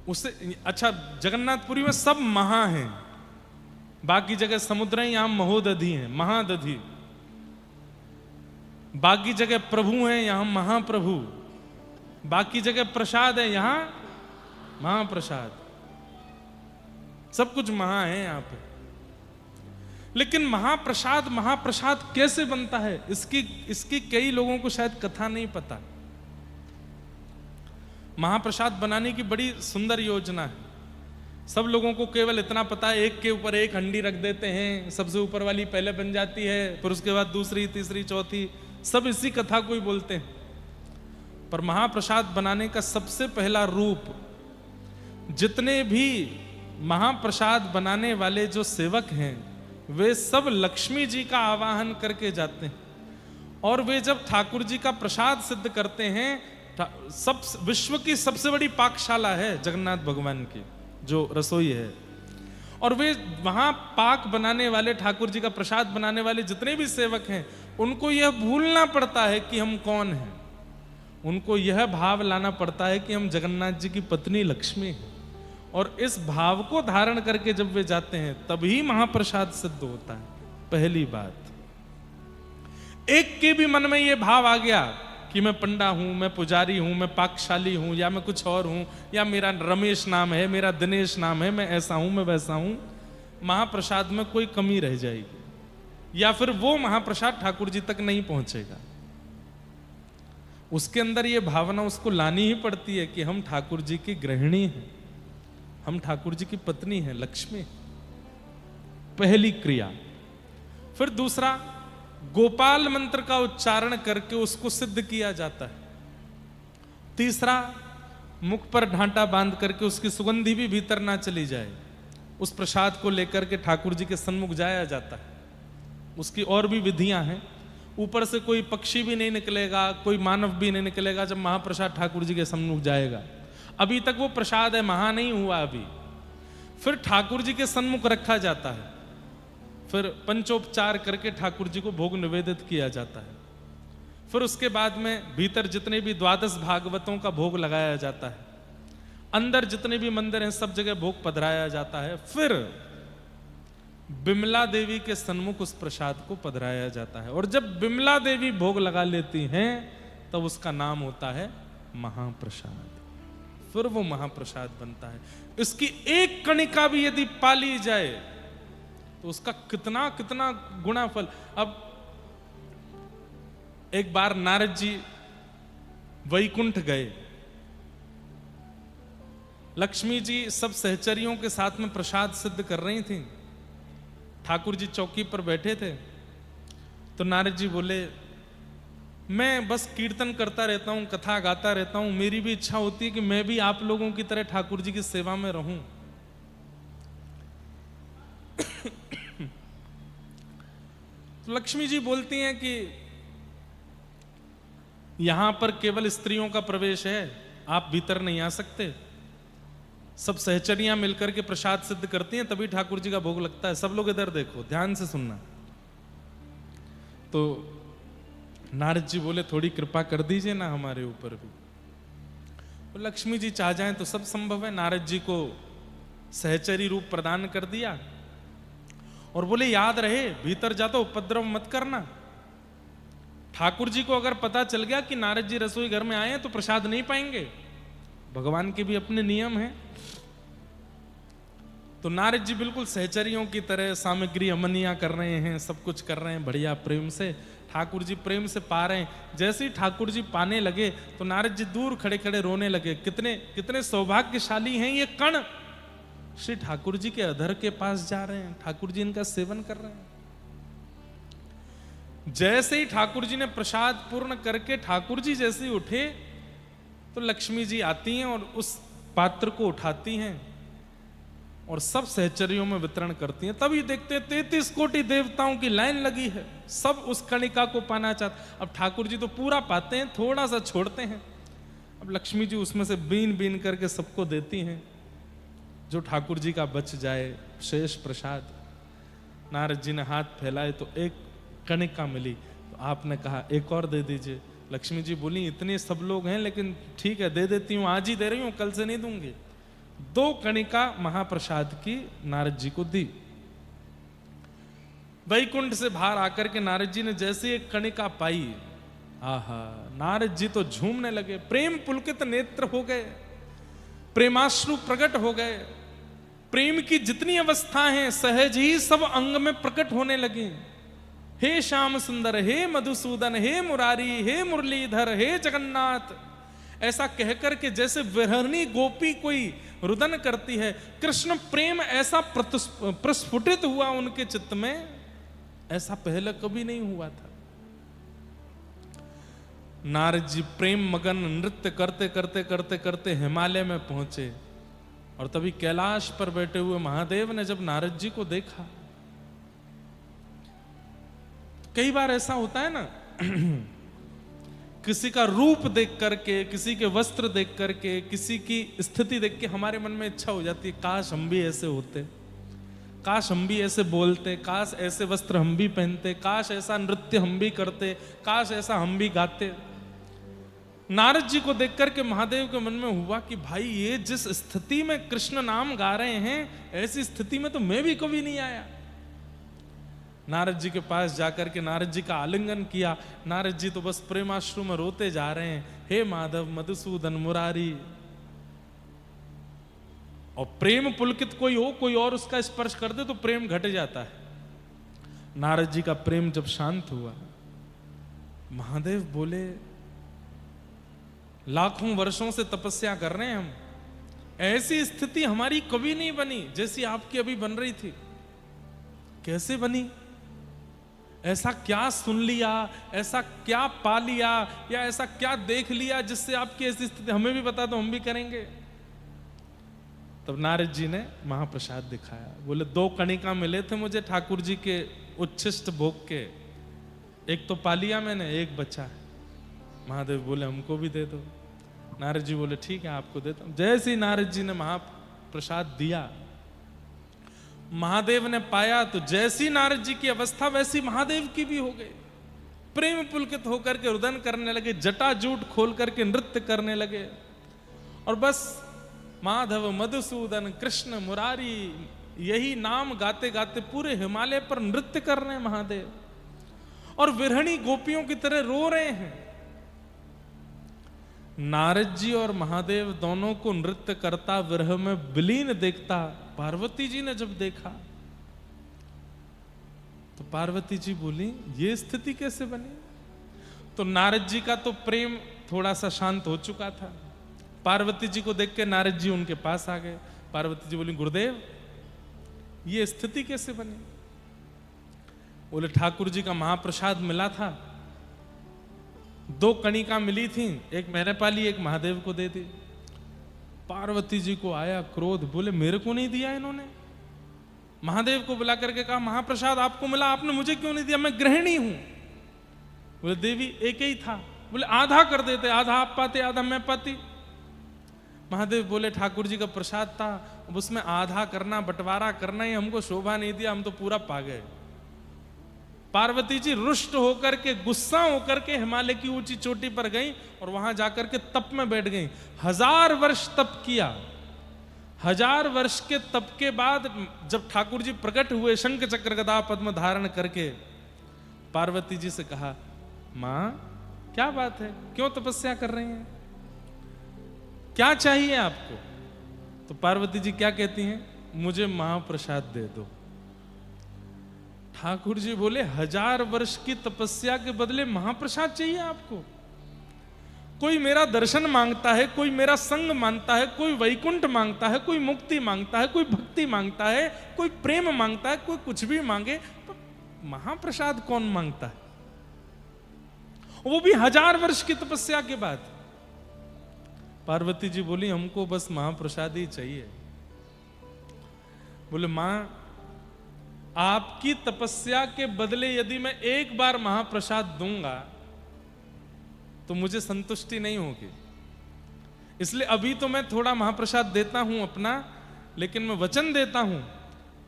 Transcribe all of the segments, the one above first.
उससे अच्छा, जगन्नाथपुरी में सब महा हैं, बाकी जगह समुद्र है, यहां महोदधि है, महादधि। बाकी जगह प्रभु हैं, यहां महाप्रभु। बाकी जगह प्रसाद है, यहां महाप्रसाद। सब कुछ महा है यहां पे। लेकिन महाप्रसाद महाप्रसाद कैसे बनता है, इसकी कई लोगों को शायद कथा नहीं पता। महाप्रसाद बनाने की बड़ी सुंदर योजना है। सब लोगों को केवल इतना पता है, एक के ऊपर एक हंडी रख देते हैं, सबसे ऊपर वाली पहले बन जाती है, फिर उसके बाद दूसरी, तीसरी, चौथी, सब इसी कथा को ही बोलते हैं। पर महाप्रसाद बनाने का सबसे पहला रूप, जितने भी महाप्रसाद बनाने वाले जो सेवक हैं, वे सब लक्ष्मी जी का आवाहन करके जाते हैं। और वे जब ठाकुर जी का प्रसाद सिद्ध करते हैं, सब विश्व की सबसे बड़ी पाकशाला है जगन्नाथ भगवान की जो रसोई है, और वे वहां पाक बनाने वाले, ठाकुर जी का प्रसाद बनाने वाले जितने भी सेवक हैं, उनको यह भूलना पड़ता है कि हम कौन हैं। उनको यह भाव लाना पड़ता है कि हम जगन्नाथ जी की पत्नी लक्ष्मी हैं। और इस भाव को धारण करके जब वे जाते हैं, तभी महाप्रसाद सिद्ध होता है। पहली बात, एक के भी मन में यह भाव आ गया कि मैं पंडा हूं, मैं पुजारी हूं, मैं पाकशाली हूं, या मैं कुछ और हूं, या मेरा रमेश नाम है, मेरा दिनेश नाम है, मैं ऐसा हूं, मैं वैसा हूं, महाप्रसाद में कोई कमी रह जाएगी, या फिर वो महाप्रसाद ठाकुर जी तक नहीं पहुंचेगा। उसके अंदर ये भावना उसको लानी ही पड़ती है कि हम ठाकुर जी की गृहिणी हैं, हम ठाकुर जी की पत्नी हैं, लक्ष्मी। पहली क्रिया। फिर दूसरा, गोपाल मंत्र का उच्चारण करके उसको सिद्ध किया जाता है। तीसरा, मुख पर ढांटा बांध करके उसकी सुगंधी भी भीतर ना चली जाए, उस प्रसाद को लेकर के ठाकुर जी के सन्मुख जाया जाता है। उसकी और भी विधियां हैं। ऊपर से कोई पक्षी भी नहीं निकलेगा, कोई मानव भी नहीं निकलेगा जब महाप्रसाद ठाकुर जी के सन्मुख जाएगा। अभी तक वो प्रसाद है, महा नहीं हुआ अभी। फिर ठाकुर जी के सन्मुख रखा जाता है, फिर पंचोपचार करके ठाकुर जी को भोग निवेदित किया जाता है। फिर उसके बाद में भीतर जितने भी 12 भागवतों का भोग लगाया जाता है, अंदर जितने भी मंदिर हैं सब जगह भोग पधराया जाता है। फिर बिमला देवी के सन्मुख उस प्रसाद को पधराया जाता है, और जब बिमला देवी भोग लगा लेती हैं तब उसका नाम होता है महाप्रसाद। फिर वो महाप्रसाद बनता है। इसकी एक कणिका भी यदि पाली जाए तो उसका कितना कितना गुना फल। अब एक बार नारद जी वैकुंठ गए, लक्ष्मी जी सब सहचरियों के साथ में प्रसाद सिद्ध कर रही थी, ठाकुर जी चौकी पर बैठे थे। तो नारद जी बोले, मैं बस कीर्तन करता रहता हूं, कथा गाता रहता हूं, मेरी भी इच्छा होती है कि मैं भी आप लोगों की तरह ठाकुर जी की सेवा में रहूं। तो लक्ष्मी जी बोलती हैं कि यहां पर केवल स्त्रियों का प्रवेश है, आप भीतर नहीं आ सकते। सब सहचरियां मिलकर के प्रसाद सिद्ध करती हैं, तभी ठाकुर जी का भोग लगता है। सब लोग इधर देखो, ध्यान से सुनना। तो नारद जी बोले, थोड़ी कृपा कर दीजिए ना हमारे ऊपर भी। तो लक्ष्मी जी चाह जाएं तो सब संभव है। नारद जी को सहचरी रूप प्रदान कर दिया और बोले, याद रहे भीतर जाता उपद्रव मत करना। ठाकुर जी को अगर पता चल गया कि नारद जी रसोई घर में आए हैं तो प्रसाद नहीं पाएंगे, भगवान के भी अपने नियम हैं। तो नारद जी बिल्कुल सहचरियों की तरह सामग्री अमनिया कर रहे हैं, सब कुछ कर रहे हैं बढ़िया प्रेम से। ठाकुर जी प्रेम से पा रहे हैं। जैसे ही ठाकुर जी पाने लगे तो नारद जी दूर खड़े खड़े रोने लगे। कितने कितने सौभाग्यशाली हैं ये कण, श्री ठाकुर जी के अधर के पास जा रहे हैं, ठाकुर जी इनका सेवन कर रहे हैं। जैसे ही ठाकुर जी ने प्रसाद पूर्ण करके ठाकुर जी जैसे ही उठे तो लक्ष्मी जी आती हैं और उस पात्र को उठाती हैं और सब सहचरियों में वितरण करती हैं। तभी देखते हैं 33 कोटि देवताओं की लाइन लगी है, सब उस कणिका को पाना चाहते। अब ठाकुर जी तो पूरा पाते हैं, थोड़ा सा छोड़ते हैं। अब लक्ष्मी जी उसमें से बीन बीन करके सबको देती हैं, जो ठाकुर जी का बच जाए शेष प्रसाद। नारद जी ने हाथ फैलाए तो एक कणिका मिली, तो आपने कहा एक और दे दीजिए। लक्ष्मी जी बोली, इतने सब लोग हैं लेकिन ठीक है दे देती हूँ, आज ही दे रही हूँ, कल से नहीं दूंगी। 2 कणिका महाप्रसाद की नारद जी को दी। वैकुंठ से बाहर आकर के नारद जी ने जैसे एक कणिका पाई, आहा, नारद जी तो झूमने लगे, प्रेम पुलकित नेत्र हो गए, प्रेमाश्रु प्रकट हो गए, प्रेम की जितनी अवस्था हैं सहज ही सब अंग में प्रकट होने लगी। हे श्याम सुंदर, हे मधुसूदन, हे मुरारी, हे मुरलीधर, हे जगन्नाथ, ऐसा कहकर के जैसे विरहणी गोपी कोई रुदन करती है, कृष्ण प्रेम ऐसा प्रस्फुटित हुआ उनके चित्त में, ऐसा पहले कभी नहीं हुआ था। नारद जी प्रेम मगन नृत्य करते करते करते करते हिमालय में पहुंचे, और तभी कैलाश पर बैठे हुए महादेव ने जब नारद जी को देखा, कई बार ऐसा होता है ना किसी का रूप देख करके, किसी के वस्त्र देख करके, किसी की स्थिति देख के हमारे मन में इच्छा हो जाती है, काश हम भी ऐसे होते, काश हम भी ऐसे बोलते, काश ऐसे वस्त्र हम भी पहनते, काश ऐसा नृत्य हम भी करते, काश ऐसा हम भी गाते। नारद जी को देख करके महादेव के मन में हुआ कि भाई ये जिस स्थिति में कृष्ण नाम गा रहे हैं, ऐसी स्थिति में तो मैं भी कभी नहीं आया। नारद जी के पास जाकर के नारद जी का आलिंगन किया। नारद जी तो बस प्रेमाश्रु में रोते जा रहे हैं, हे माधव, मधुसूदन, मुरारी। और प्रेम पुलकित कोई हो, कोई और उसका स्पर्श कर दे तो प्रेम घट जाता है। नारद जी का प्रेम जब शांत हुआ, महादेव बोले, लाखों वर्षों से तपस्या कर रहे हैं हम, ऐसी स्थिति हमारी कभी नहीं बनी जैसी आपकी अभी बन रही थी। कैसे बनी? ऐसा क्या सुन लिया, ऐसा क्या पा लिया, या ऐसा क्या देख लिया जिससे आपकी ऐसी स्थिति, हमें भी बता दो, हम भी करेंगे। तब नारद जी ने महाप्रसाद दिखाया। बोले 2 कणिका मिले थे मुझे ठाकुर जी के उच्छिष्ट भोग के, एक तो पा लिया मैंने, एक बचा है। महादेव बोले हमको भी दे दो। नारद जी बोले ठीक है, आपको देता हूं। जैसे ही नारद जी ने महाप्रसाद दिया, महादेव ने पाया तो जैसी नारद जी की अवस्था वैसी महादेव की भी हो गई। प्रेम पुलकित होकर के रुदन करने लगे, जटाजूट खोल करके नृत्य करने लगे, और बस माधव, मधुसूदन, कृष्ण, मुरारी, यही नाम गाते गाते पूरे हिमालय पर नृत्य कर रहे हैं महादेव, और विरहणी गोपियों की तरह रो रहे हैं। नारद जी और महादेव दोनों को नृत्य करता विरह में विलीन देखता पार्वती जी ने जब देखा, तो पार्वती जी बोली ये स्थिति कैसे बनी? तो नारद जी का तो प्रेम थोड़ा सा शांत हो चुका था। पार्वती जी को देख के नारद जी उनके पास आ गए। पार्वती जी बोली गुरुदेव ये स्थिति कैसे बनी? बोले ठाकुर जी का महाप्रसाद मिला था, 2 कणिका मिली थी, एक मैंने पाली, एक महादेव को दे दी। पार्वती जी को आया क्रोध, बोले मेरे को नहीं दिया इन्होंने। महादेव को बुला करके कहा महाप्रसाद आपको मिला, आपने मुझे क्यों नहीं दिया, मैं गृहिणी हूं। बोले देवी एक ही था। बोले आधा कर देते, आधा आप पाते आधा मैं पाती। महादेव बोले ठाकुर जी का प्रसाद था, अब उसमें आधा करना, बंटवारा करना ही हमको शोभा नहीं दिया, हम तो पूरा पा गए। पार्वती जी रुष्ट होकर के, गुस्सा होकर के हिमालय की ऊंची चोटी पर गई और वहां जाकर के तप में बैठ गई। 1000 वर्ष तप किया। 1000 वर्ष के तप के बाद जब ठाकुर जी प्रकट हुए शंख चक्र गदा पद्म धारण करके, पार्वती जी से कहा मां क्या बात है, क्यों तपस्या कर रही हैं, क्या चाहिए आपको? तो पार्वती जी क्या कहती हैं, मुझे महाप्रसाद दे दो। ठाकुर जी बोले 1000 वर्ष की तपस्या के बदले महाप्रसाद चाहिए आपको? कोई मेरा दर्शन मांगता है, कोई मेरा संग मांगता है, कोई वैकुंठ मांगता है, कोई मुक्ति मांगता है, कोई भक्ति मांगता है, कोई प्रेम मांगता है, कोई कुछ भी मांगे, तो महाप्रसाद कौन मांगता है? वो भी 1000 वर्ष की तपस्या के बाद। पार्वती जी बोली हमको बस महाप्रसाद ही चाहिए। बोले मां आपकी तपस्या के बदले यदि मैं एक बार महाप्रसाद दूंगा तो मुझे संतुष्टि नहीं होगी, इसलिए अभी तो मैं थोड़ा महाप्रसाद देता हूं अपना, लेकिन मैं वचन देता हूं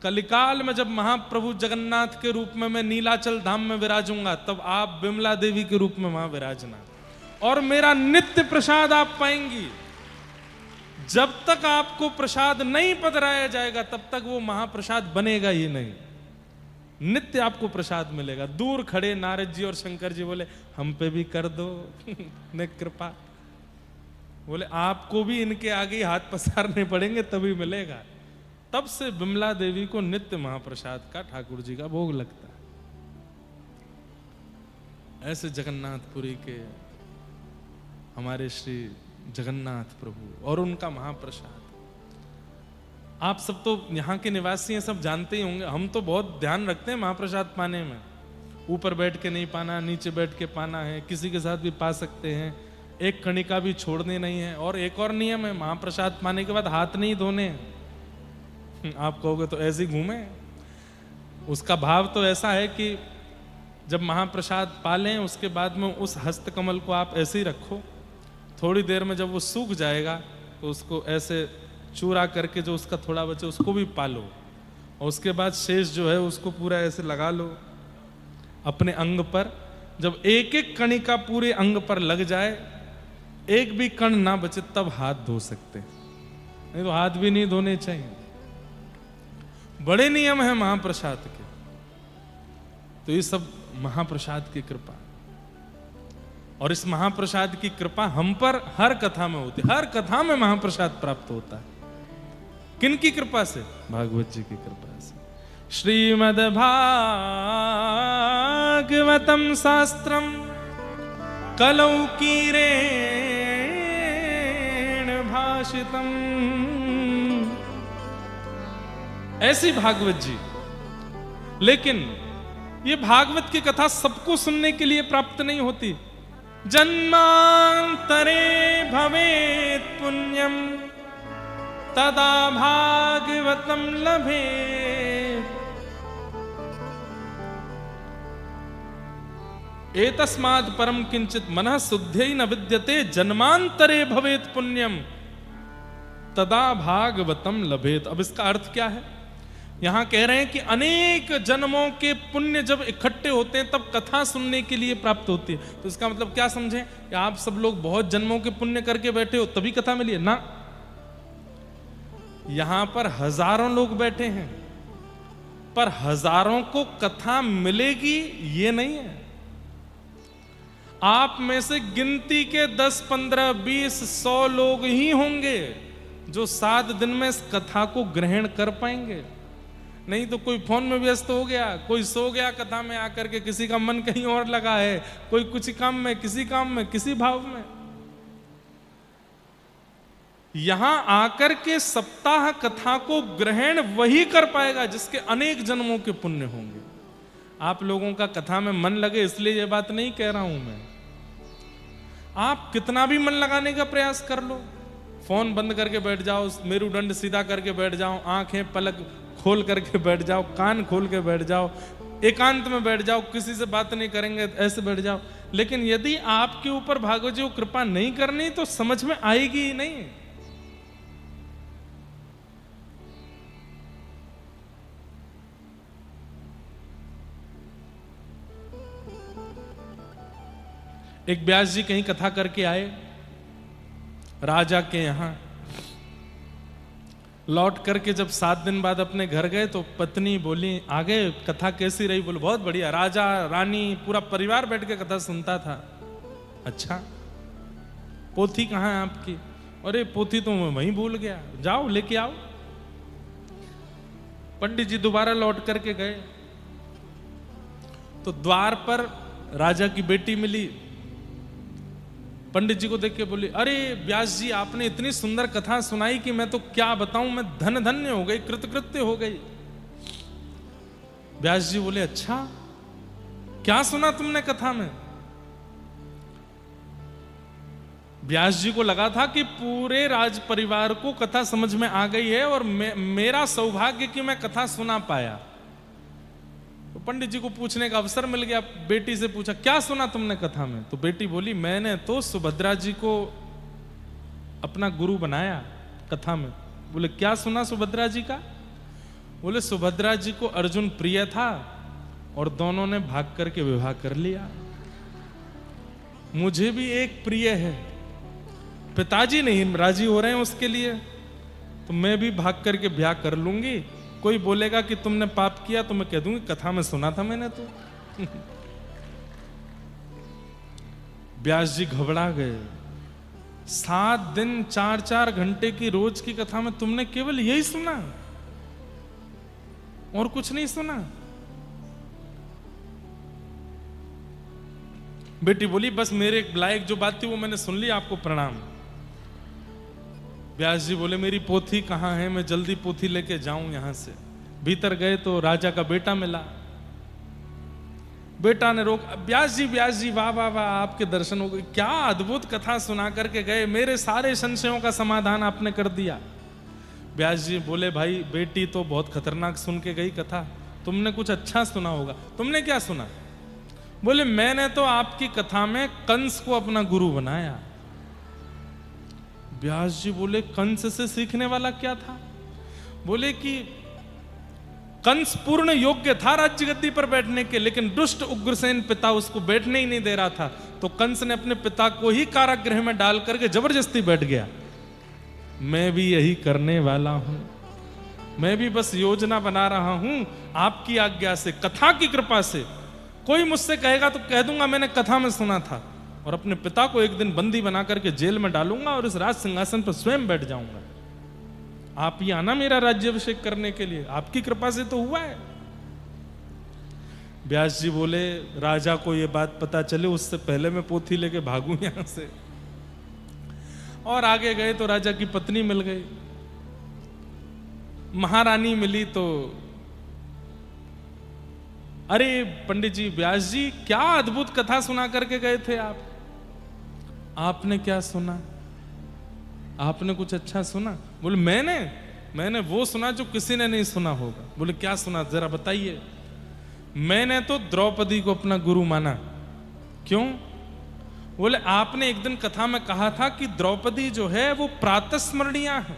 कलिकाल में जब महाप्रभु जगन्नाथ के रूप में मैं नीलाचल धाम में विराजूंगा, तब आप विमला देवी के रूप में वहां विराजना, और मेरा नित्य प्रसाद आप पाएंगी। जब तक आपको प्रसाद नहीं पधराया जाएगा तब तक वो महाप्रसाद बनेगा ही नहीं। नित्य आपको प्रसाद मिलेगा। दूर खड़े नारद जी और शंकर जी बोले हम पे भी कर दो ने कृपा। बोले आपको भी इनके आगे ही हाथ पसारने पड़ेंगे तभी मिलेगा। तब से विमला देवी को नित्य महाप्रसाद का ठाकुर जी का भोग लगता है। ऐसे जगन्नाथपुरी के हमारे श्री जगन्नाथ प्रभु और उनका महाप्रसाद, आप सब तो यहाँ के निवासी हैं, सब जानते ही होंगे। हम तो बहुत ध्यान रखते हैं महाप्रसाद पाने में। ऊपर बैठ के नहीं पाना, नीचे बैठ के पाना है, किसी के साथ भी पा सकते हैं, एक कणिका भी छोड़नी नहीं है। और एक और नियम है, महाप्रसाद पाने के बाद हाथ नहीं धोने। आप कहोगे तो ऐसे ही घूमे। उसका भाव तो ऐसा है कि जब महाप्रसाद पा लें उसके बाद में उस हस्तकमल को आप ऐसे ही रखो। थोड़ी देर में जब वो सूख जाएगा तो उसको ऐसे चूरा करके जो उसका थोड़ा बचे उसको भी पालो, और उसके बाद शेष जो है उसको पूरा ऐसे लगा लो अपने अंग पर। जब एक एक कणिका पूरे अंग पर लग जाए, एक भी कण ना बचे, तब हाथ धो सकते, नहीं तो हाथ भी नहीं धोने चाहिए। बड़े नियम है महाप्रसाद के। तो ये सब महाप्रसाद की कृपा, और इस महाप्रसाद की कृपा हम पर हर कथा में होती है। हर कथा में महाप्रसाद प्राप्त होता है। किन की कृपा से? भागवत जी की कृपा से। श्रीमद् भागवतम शास्त्रम कलौ कीरेण भाषितम। ऐसी भागवत जी। लेकिन ये भागवत की कथा सबको सुनने के लिए प्राप्त नहीं होती। जन्मांतरे भवेत् पुण्यम तदा भागवतम लभेत्। एतस्माद् परम किंचित मनः शुद्धै न विद्यते जन्मांतरे भवेत् पुण्यम तदा भागवतम लभेत्। अब इसका अर्थ क्या है? यहां कह रहे हैं कि अनेक जन्मों के पुण्य जब इकट्ठे होते हैं तब कथा सुनने के लिए प्राप्त होती है। तो इसका मतलब क्या समझें कि आप सब लोग बहुत जन्मों के पुण्य करके बैठे हो तभी कथा मिली है? ना, यहां पर हजारों लोग बैठे हैं, पर हजारों को कथा मिलेगी ये नहीं है। आप में से गिनती के 10, 15, 20, 100 लोग ही होंगे जो 7 दिन में इस कथा को ग्रहण कर पाएंगे। नहीं तो कोई फोन में व्यस्त हो गया, कोई सो गया कथा में आकर के, किसी का मन कहीं और लगा है, कोई कुछ काम में, किसी काम में, किसी भाव में। यहां आकर के सप्ताह कथा को ग्रहण वही कर पाएगा जिसके अनेक जन्मों के पुण्य होंगे। आप लोगों का कथा में मन लगे इसलिए ये बात नहीं कह रहा हूं मैं। आप कितना भी मन लगाने का प्रयास कर लो, फोन बंद करके बैठ जाओ, मेरुदंड सीधा करके बैठ जाओ, आंखें पलक खोल करके बैठ जाओ, कान खोल के बैठ जाओ, एकांत में बैठ जाओ, किसी से बात नहीं करेंगे, ऐसे बैठ जाओ, लेकिन यदि आपके ऊपर भागवत जी को कृपा नहीं करनी तो समझ में आएगी ही नहीं। एक व्यास जी कहीं कथा करके आए राजा के यहां, लौट करके जब 7 दिन बाद अपने घर गए तो पत्नी बोली आगे कथा कैसी रही? बोले बहुत बढ़िया, राजा रानी पूरा परिवार बैठ के कथा सुनता था। अच्छा, पोथी कहाँ है आपकी? अरे पोथी तो मैं वहीं भूल गया, जाओ लेके आओ। पंडित जी दोबारा लौट करके गए तो द्वार पर राजा की बेटी मिली। पंडित जी को देख के बोली अरे व्यास जी आपने इतनी सुंदर कथा सुनाई कि मैं तो क्या बताऊं, मैं धन धन्य हो गई, कृतकृत्य हो गई। व्यास जी बोले अच्छा क्या सुना तुमने कथा में? व्यास जी को लगा था कि पूरे राज परिवार को कथा समझ में आ गई है और मेरा सौभाग्य कि मैं कथा सुना पाया। तो पंडित जी को पूछने का अवसर मिल गया। बेटी से पूछा क्या सुना तुमने कथा में? तो बेटी बोली मैंने तो सुभद्रा जी को अपना गुरु बनाया कथा में। बोले क्या सुना सुभद्रा जी का? बोले सुभद्रा जी को अर्जुन प्रिय था और दोनों ने भाग करके विवाह कर लिया। मुझे भी एक प्रिय है पिताजी नहीं राजी हो रहे हैं उसके लिए, तो मैं भी भाग करके ब्याह कर लूंगी। कोई बोलेगा कि तुमने पाप किया तो मैं कह दूंगी कथा में सुना था मैंने तो। व्यास जी घबरा गए। 7 दिन 4-4 घंटे की रोज की कथा में तुमने केवल यही सुना और कुछ नहीं सुना? बेटी बोली बस मेरे लायक जो बात थी वो मैंने सुन ली, आपको प्रणाम। व्यास जी बोले मेरी पोथी कहाँ है, मैं जल्दी पोथी लेके जाऊं यहां से। भीतर गए तो राजा का बेटा मिला। बेटा ने रोक, व्यास जी वाह वाह वाह, आपके दर्शन हो गए, क्या अद्भुत कथा सुना करके गए, मेरे सारे संशयों का समाधान आपने कर दिया। व्यास जी बोले भाई बेटी तो बहुत खतरनाक सुन के गई कथा, तुमने कुछ अच्छा सुना होगा। तुमने क्या सुना? बोले मैंने तो आपकी कथा में कंस को अपना गुरु बनाया। व्यास जी बोले कंस से सीखने वाला क्या था? बोले कि कंस पूर्ण योग्य था राज्य गद्दी पर बैठने के, लेकिन दुष्ट उग्रसेन पिता उसको बैठने ही नहीं दे रहा था, तो कंस ने अपने पिता को ही कारागृह में डाल करके जबरदस्ती बैठ गया। मैं भी यही करने वाला हूं, मैं भी बस योजना बना रहा हूं आपकी आज्ञा से, कथा की कृपा से। कोई मुझसे कहेगा तो कह दूंगा मैंने कथा में सुना था, और अपने पिता को एक दिन बंदी बना करके जेल में डालूंगा और इस राज सिंहासन पर स्वयं बैठ जाऊंगा। आप ही आना मेरा राज्याभिषेक करने के लिए, आपकी कृपा से तो हुआ है। व्यास जी बोले राजा को ये बात पता चले उससे पहले मैं पोथी लेके भागूं यहां से। और आगे गए तो राजा की पत्नी मिल गई, महारानी मिली तो अरे पंडित जी व्यास जी क्या अद्भुत कथा सुना करके गए थे आप। आपने क्या सुना? आपने कुछ अच्छा सुना? बोले मैंने वो सुना जो किसी ने नहीं सुना होगा। बोले क्या सुना जरा बताइए। मैंने तो द्रौपदी को अपना गुरु माना। क्यों? बोले आपने एक दिन कथा में कहा था कि द्रौपदी जो है वो प्रातस्मरणीय है,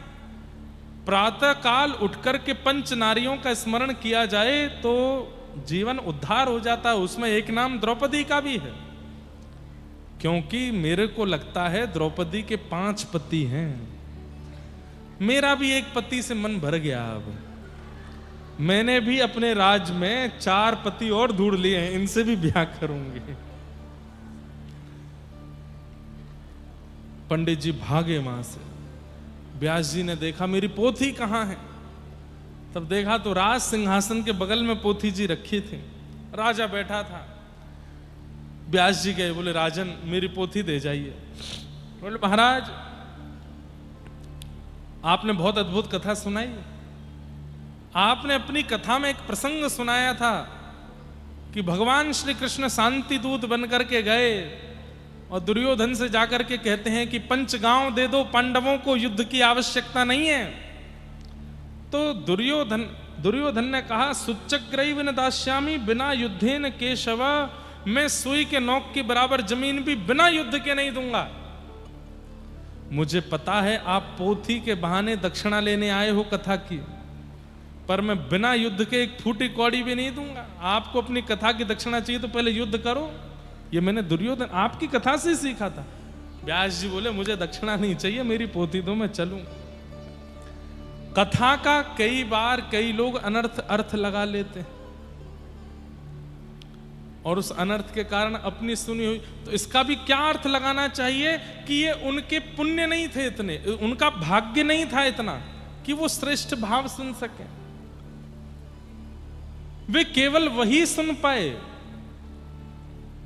प्रातः काल उठकर के पंच नारियों का स्मरण किया जाए तो जीवन उद्धार हो जाता है। उसमें एक नाम द्रौपदी का भी है, क्योंकि मेरे को लगता है द्रौपदी के 5 पति हैं। मेरा भी एक पति से मन भर गया। अब मैंने भी अपने राज में 4 पति और ढूंढ लिए हैं, इनसे भी ब्याह करूंगी। पंडित जी भागे वहां से। व्यास जी ने देखा मेरी पोथी कहां है, तब देखा तो राज सिंहासन के बगल में पोथी जी रखी थी, राजा बैठा था। व्यास जी गए, बोले राजन मेरी पोथी दे जाइए। बोले महाराज आपने बहुत अद्भुत कथा सुनाई। आपने अपनी कथा में एक प्रसंग सुनाया था कि भगवान श्री कृष्ण शांति दूत बन करके गए और दुर्योधन से जाकर के कहते हैं कि पंचगांव दे दो, पांडवों को युद्ध की आवश्यकता नहीं है। तो दुर्योधन ने कहा सुच्चग्रैव न दास्यामि बिना युद्धेन केशव, मैं सुई के नोक के बराबर जमीन भी बिना युद्ध के नहीं दूंगा। मुझे पता है आप पोथी के बहाने दक्षिणा लेने आए हो कथा की, पर मैं बिना युद्ध के एक फूटी कौड़ी भी नहीं दूंगा। आपको अपनी कथा की दक्षिणा चाहिए तो पहले युद्ध करो। ये मैंने दुर्योधन आपकी कथा से सीखा था। व्यास जी बोले मुझे दक्षिणा नहीं चाहिए, मेरी पोथी दो, मैं चलूं। कथा का कई बार कई लोग अनर्थ अर्थ लगा लेते हैं और उस अनर्थ के कारण अपनी सुनी हुई, तो इसका भी क्या अर्थ लगाना चाहिए कि ये उनके पुण्य नहीं थे इतने, उनका भाग्य नहीं था इतना कि वो श्रेष्ठ भाव सुन सके। वे केवल वही सुन पाए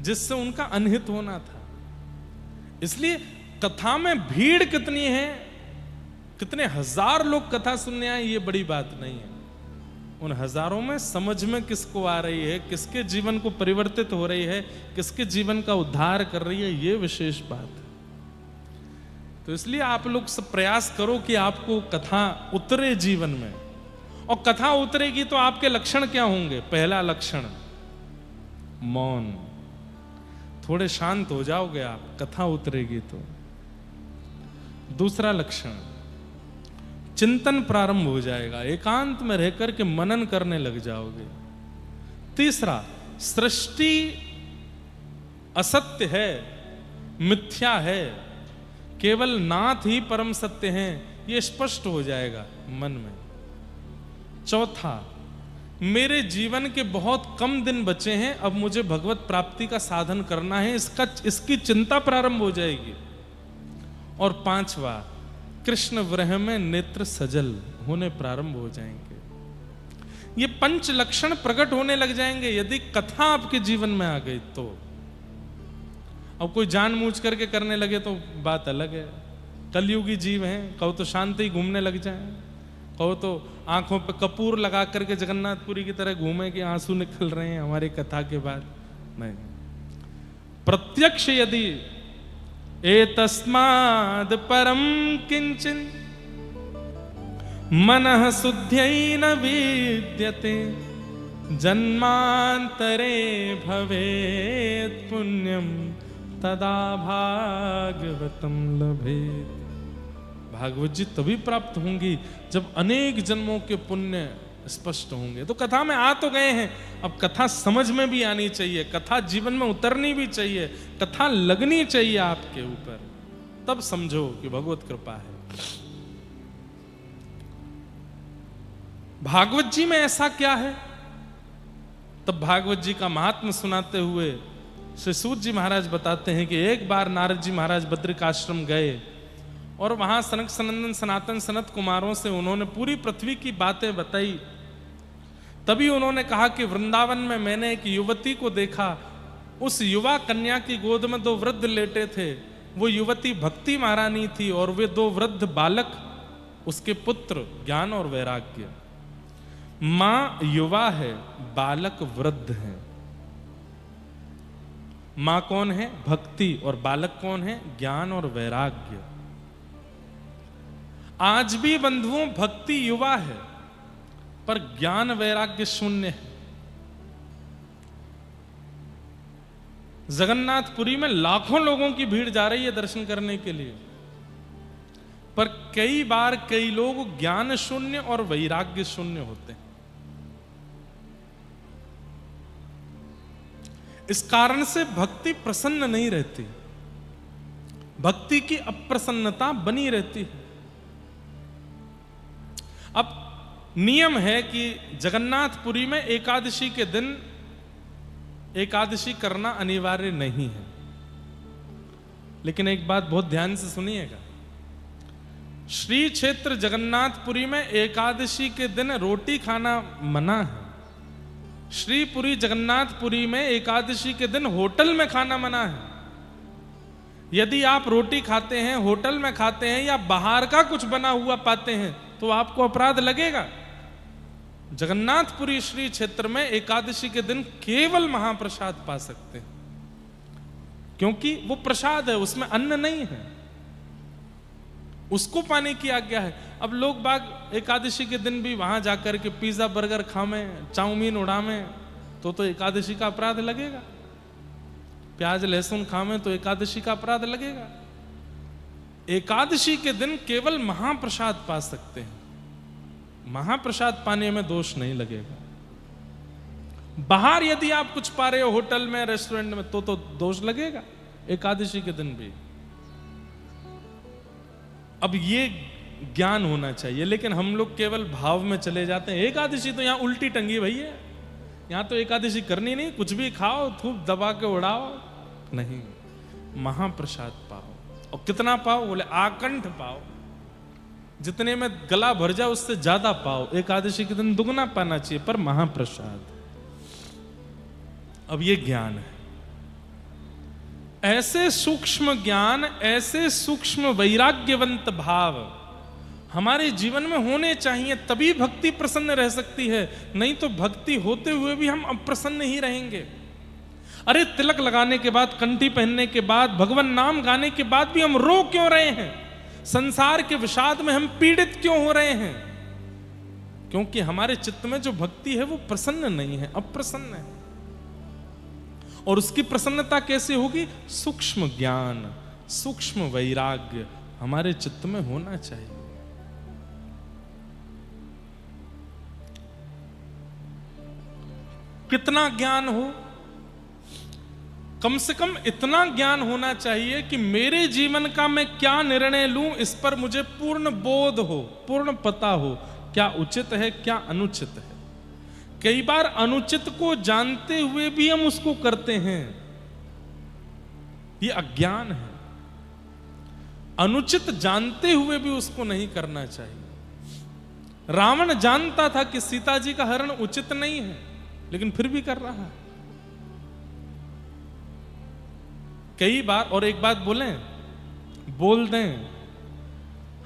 जिससे उनका अनहित होना था। इसलिए कथा में भीड़ कितनी है, कितने हजार लोग कथा सुनने आए, ये बड़ी बात नहीं है। उन हजारों में समझ में किसको आ रही है, किसके जीवन को परिवर्तित हो रही है, किसके जीवन का उद्धार कर रही है, ये विशेष बात है। तो इसलिए आप लोग सब प्रयास करो कि आपको कथा उतरे जीवन में। और कथा उतरेगी तो आपके लक्षण क्या होंगे? पहला लक्षण मौन, थोड़े शांत हो जाओगे आप, कथा उतरेगी तो। दूसरा लक्षण चिंतन प्रारंभ हो जाएगा, एकांत में रहकर के मनन करने लग जाओगे। तीसरा सृष्टि असत्य है, मिथ्या है, केवल नाथ ही परम सत्य हैं, ये स्पष्ट हो जाएगा मन में। चौथा, मेरे जीवन के बहुत कम दिन बचे हैं, अब मुझे भगवत प्राप्ति का साधन करना है, इसकी चिंता प्रारंभ हो जाएगी। और पांचवा, कृष्ण विरह में नेत्र सजल होने प्रारंभ हो जाएंगे। ये पंच लक्षण प्रकट होने लग जाएंगे यदि कथा आपके जीवन में आ गई तो। अब कोई जानबूझ करके करने लगे तो बात अलग है। कलयुगी जीव हैं, कहो तो शांति घूमने लग जाए, कहो तो आंखों पे कपूर लगा करके जगन्नाथपुरी की तरह घूमे कि आंसू निकल रहे हैं हमारी कथा के बाद। नहीं, प्रत्यक्ष यदि एतस्माद् परम किंचन मनः शुद्ध्यै न विद्यते जन्मांतरे भवेत् पुण्यम तदा भागवतम लभेत्। भागवत जी तभी प्राप्त होंगी जब अनेक जन्मों के पुण्य स्पष्ट होंगे। तो कथा में आ तो गए हैं, अब कथा समझ में भी आनी चाहिए, कथा जीवन में उतरनी भी चाहिए, कथा लगनी चाहिए आपके ऊपर, तब समझो कि भगवत कृपा है। भागवत जी में ऐसा क्या है? तब भागवत जी का महात्म्य सुनाते हुए श्री सूत जी महाराज बताते हैं कि एक बार नारद जी महाराज बद्रिकाश्रम गए और वहां सनक सनंदन सनातन सनत कुमारों से उन्होंने पूरी पृथ्वी की बातें बताई। तभी उन्होंने कहा कि वृंदावन में मैंने एक युवती को देखा, उस युवा कन्या की गोद में 2 वृद्ध लेटे थे। वो युवती भक्ति महारानी थी और वे 2 वृद्ध बालक उसके पुत्र ज्ञान और वैराग्य। मां युवा है, बालक वृद्ध है। मां कौन है? भक्ति। और बालक कौन है? ज्ञान और वैराग्य। आज भी बंधुओं भक्ति युवा है पर ज्ञान वैराग्य शून्य है। जगन्नाथपुरी में लाखों लोगों की भीड़ जा रही है दर्शन करने के लिए, पर कई बार कई लोग ज्ञान शून्य और वैराग्य शून्य होते हैं। इस कारण से भक्ति प्रसन्न नहीं रहती, भक्ति की अप्रसन्नता बनी रहती है। अब नियम है कि जगन्नाथपुरी में एकादशी के दिन एकादशी करना अनिवार्य नहीं है, लेकिन एक बात बहुत ध्यान से सुनिएगा, श्री क्षेत्र जगन्नाथपुरी में एकादशी के दिन रोटी खाना मना है। श्रीपुरी जगन्नाथपुरी में एकादशी के दिन होटल में खाना मना है। यदि आप रोटी खाते हैं, होटल में खाते हैं या बाहर का कुछ बना हुआ पाते हैं तो आपको अपराध लगेगा। जगन्नाथपुरी श्री क्षेत्र में एकादशी के दिन केवल महाप्रसाद पा सकते हैं, क्योंकि वो प्रसाद है, उसमें अन्न नहीं है, उसको पाने की आज्ञा है। अब लोग बाग एकादशी के दिन भी वहां जाकर के पिज्जा बर्गर खावें, चाउमीन उड़ावें तो एकादशी का अपराध लगेगा। प्याज लहसुन खावें तो एकादशी का अपराध लगेगा। एकादशी के दिन केवल महाप्रसाद पा सकते हैं, महाप्रसाद पाने में दोष नहीं लगेगा। बाहर यदि आप कुछ पा रहे हो होटल में, रेस्टोरेंट में, तो दोष लगेगा एकादशी के दिन भी। अब ये ज्ञान होना चाहिए, लेकिन हम लोग केवल भाव में चले जाते हैं। एकादशी तो यहां उल्टी टंगी भैया, यहां तो एकादशी करनी नहीं, कुछ भी खाओ, थूप दबा के उड़ाओ। नहीं, महाप्रसाद पाओ। और कितना पाओ? बोले आकंठ पाओ, जितने में गला भर जाए उससे ज्यादा पाओ। एकादशी के दिन दुगना पाना चाहिए, पर महाप्रसाद। अब ये ज्ञान है, ऐसे सूक्ष्म ज्ञान, ऐसे सूक्ष्म वैराग्यवंत भाव हमारे जीवन में होने चाहिए, तभी भक्ति प्रसन्न रह सकती है। नहीं तो भक्ति होते हुए भी हम अप्रसन्न ही रहेंगे। अरे तिलक लगाने के बाद, कंठी पहनने के बाद, भगवान नाम गाने के बाद भी हम रो क्यों रहे हैं? संसार के विषाद में हम पीड़ित क्यों हो रहे हैं? क्योंकि हमारे चित्त में जो भक्ति है वो प्रसन्न नहीं है, अप्रसन्न है। और उसकी प्रसन्नता कैसे होगी? सूक्ष्म ज्ञान, सूक्ष्म वैराग्य हमारे चित्त में होना चाहिए। कितना ज्ञान हो, कम से कम इतना ज्ञान होना चाहिए कि मेरे जीवन का मैं क्या निर्णय लूं इस पर मुझे पूर्ण बोध हो, पूर्ण पता हो, क्या उचित है क्या अनुचित है। कई बार अनुचित को जानते हुए भी हम उसको करते हैं, ये अज्ञान है। अनुचित जानते हुए भी उसको नहीं करना चाहिए। रावण जानता था कि सीता जी का हरण उचित नहीं है, लेकिन फिर भी कर रहा है। कई बार, और एक बात बोल दें,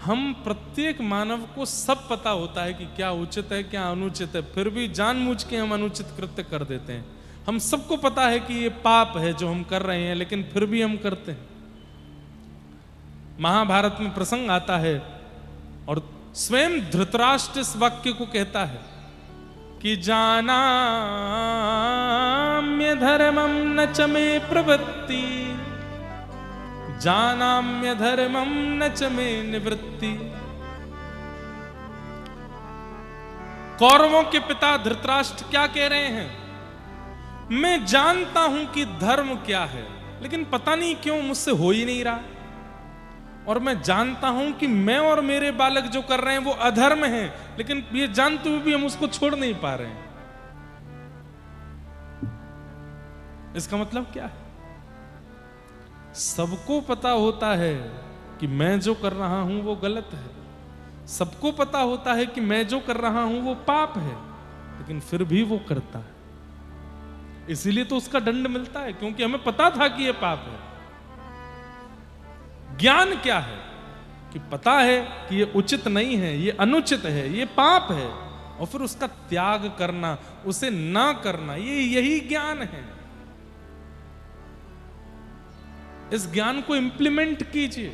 हम प्रत्येक मानव को सब पता होता है कि क्या उचित है क्या अनुचित है, फिर भी जानबूझ के हम अनुचित कृत्य कर देते हैं। हम सबको पता है कि ये पाप है जो हम कर रहे हैं, लेकिन फिर भी हम करते हैं। महाभारत में प्रसंग आता है और स्वयं धृतराष्ट्र इस वाक्य को कहता है कि जानाम्य धर्मम न च मे प्रवृत्ति, जानाम्य धर्मम न च मे निवृत्ति। कौरवों के पिता धृतराष्ट्र क्या कह रहे हैं? मैं जानता हूं कि धर्म क्या है, लेकिन पता नहीं क्यों मुझसे हो ही नहीं रहा। और मैं जानता हूं कि मैं और मेरे बालक जो कर रहे हैं वो अधर्म है, लेकिन ये जानते हुए भी हम उसको छोड़ नहीं पा रहे हैं। इसका मतलब क्या है? सबको पता होता है कि मैं जो कर रहा हूं वो गलत है, सबको पता होता है कि मैं जो कर रहा हूं वो पाप है, लेकिन फिर भी वो करता है। इसीलिए तो उसका दंड मिलता है, क्योंकि हमें पता था कि ये पाप है। ज्ञान क्या है? कि पता है कि ये उचित नहीं है, ये अनुचित है, ये पाप है, और फिर उसका त्याग करना, उसे ना करना, यही ज्ञान है। इस ज्ञान को इंप्लीमेंट कीजिए।